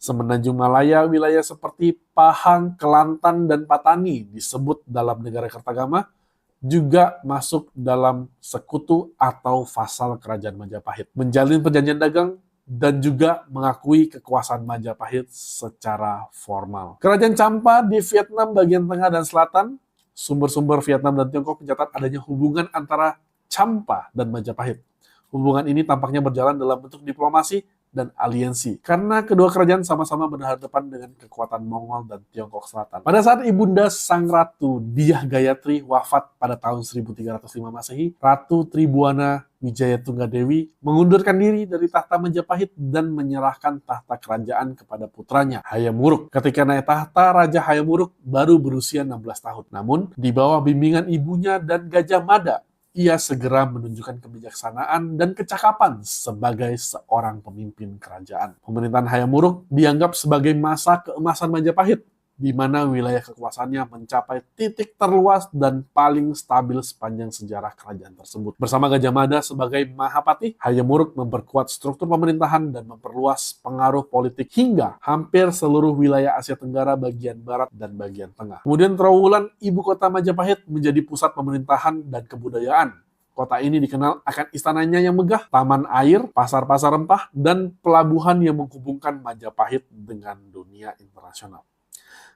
Semenanjung Malaya, wilayah seperti Pahang, Kelantan, dan Patani disebut dalam negara Kertagama juga masuk dalam sekutu atau vasal kerajaan Majapahit. Menjalin perjanjian dagang dan juga mengakui kekuasaan Majapahit secara formal. Kerajaan Champa di Vietnam bagian tengah dan selatan, sumber-sumber Vietnam dan Tiongkok mencatat adanya hubungan antara Champa dan Majapahit. Hubungan ini tampaknya berjalan dalam bentuk diplomasi dan aliansi, karena kedua kerajaan sama-sama berhadapan dengan kekuatan Mongol dan Tiongkok Selatan. Pada saat Ibunda Sang Ratu Dyah Gayatri wafat pada tahun 1305 Masehi, Ratu Tribuana Wijayatunggadewi mengundurkan diri dari tahta Majapahit dan menyerahkan tahta kerajaan kepada putranya, Hayam Wuruk. Ketika naik tahta, Raja Hayam Wuruk baru berusia 16 tahun. Namun, di bawah bimbingan ibunya dan Gajah Mada, ia segera menunjukkan kebijaksanaan dan kecakapan sebagai seorang pemimpin kerajaan. Pemerintahan Hayam Wuruk dianggap sebagai masa keemasan Majapahit, di mana wilayah kekuasaannya mencapai titik terluas dan paling stabil sepanjang sejarah kerajaan tersebut. Bersama Gajah Mada sebagai Mahapati, Hayam Wuruk memperkuat struktur pemerintahan dan memperluas pengaruh politik hingga hampir seluruh wilayah Asia Tenggara bagian barat dan bagian tengah. Kemudian Trowulan, ibu kota Majapahit, menjadi pusat pemerintahan dan kebudayaan. Kota ini dikenal akan istananya yang megah, taman air, pasar-pasar rempah, dan pelabuhan yang menghubungkan Majapahit dengan dunia internasional.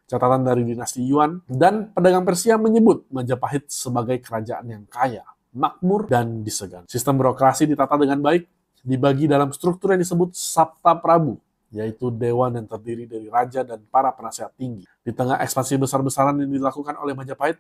Catatan dari dinasti Yuan dan pedagang Persia menyebut Majapahit sebagai kerajaan yang kaya, makmur, dan disegani. Sistem birokrasi ditata dengan baik, dibagi dalam struktur yang disebut Sapta Prabu, yaitu dewan yang terdiri dari raja dan para penasehat tinggi. Di tengah ekspansi besar-besaran yang dilakukan oleh Majapahit,